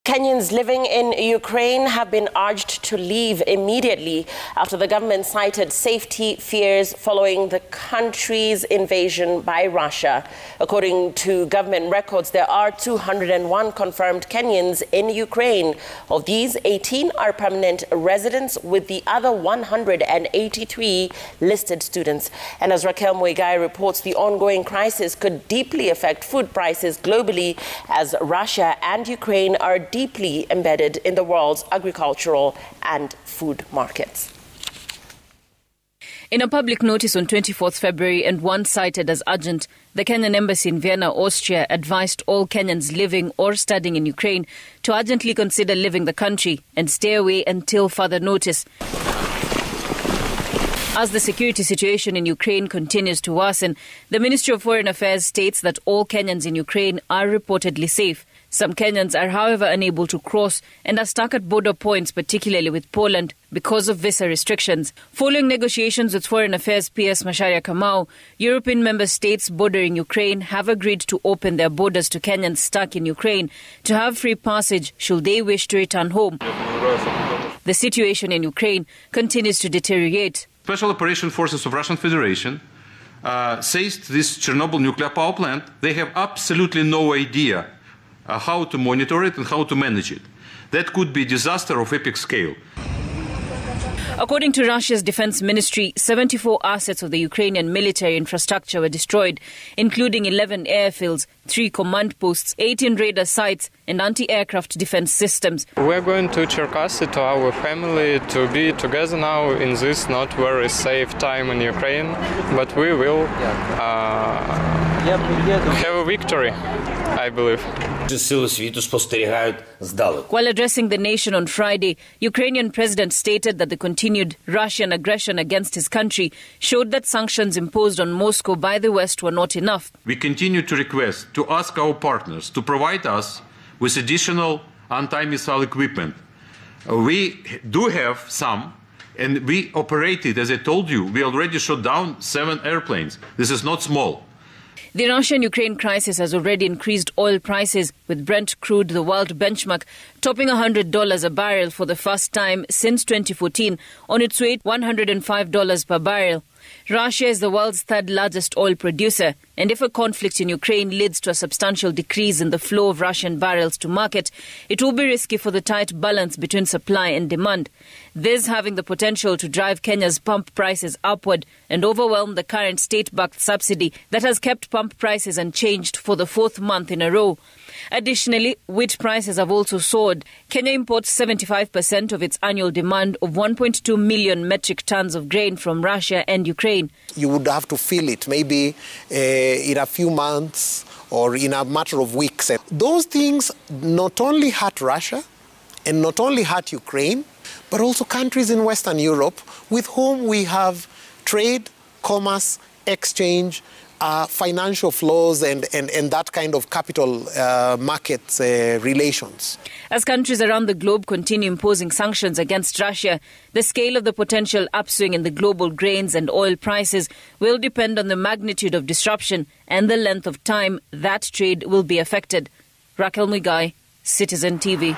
Kenyans living in Ukraine have been urged to leave immediately after the government cited safety fears following the country's invasion by Russia. According to government records, there are 201 confirmed Kenyans in Ukraine. Of these, 18 are permanent residents, with the other 183 listed students. And as Raquel Muigai reports, the ongoing crisis could deeply affect food prices globally, as Russia and Ukraine are deeply embedded in the world's agricultural and food markets. In a public notice on 24th February and one cited as urgent, the Kenyan embassy in Vienna, Austria, advised all Kenyans living or studying in Ukraine to urgently consider leaving the country and stay away until further notice. As the security situation in Ukraine continues to worsen, the Ministry of Foreign Affairs states that all Kenyans in Ukraine are reportedly safe. Some Kenyans are, however, unable to cross and are stuck at border points, particularly with Poland, because of visa restrictions. Following negotiations with Foreign Affairs PS Macharia Kamau, European member states bordering Ukraine have agreed to open their borders to Kenyans stuck in Ukraine to have free passage should they wish to return home. The situation in Ukraine continues to deteriorate. Special Operation Forces of Russian Federation seized this Chernobyl nuclear power plant. They have absolutely no idea how to monitor it and how to manage it. That could be a disaster of epic scale. According to Russia's defense ministry, 74 assets of the Ukrainian military infrastructure were destroyed, including 11 airfields, 3 command posts, 18 radar sites, and anti-aircraft defense systems. We're going to Cherkasy, to our family, to be together now in this not very safe time in Ukraine, but we will have a victory, I believe. While addressing the nation on Friday, Ukrainian president stated that the continued Russian aggression against his country showed that sanctions imposed on Moscow by the West were not enough. We continue to ask our partners to provide us with additional anti-missile equipment. We do have some, and we operated, as I told you, we already shot down 7 airplanes. This is not small. The Russian-Ukraine crisis has already increased oil prices, with Brent crude, the world benchmark, topping $100 a barrel for the first time since 2014, on its way to $105 per barrel. Russia is the world's third largest oil producer, and if a conflict in Ukraine leads to a substantial decrease in the flow of Russian barrels to market, it will be risky for the tight balance between supply and demand. This having the potential to drive Kenya's pump prices upward and overwhelm the current state-backed subsidy that has kept pump prices unchanged for the 4th month in a row. Additionally, wheat prices have also soared. Kenya imports 75% of its annual demand of 1.2 million metric tons of grain from Russia and Ukraine. You would have to feel it maybe in a few months or in a matter of weeks. Those things not only hurt Russia and not only hurt Ukraine, but also countries in Western Europe with whom we have trade, commerce, exchange, financial flows and that kind of capital markets relations. As countries around the globe continue imposing sanctions against Russia, the scale of the potential upswing in the global grains and oil prices will depend on the magnitude of disruption and the length of time that trade will be affected. Raquel Muigai, Citizen TV.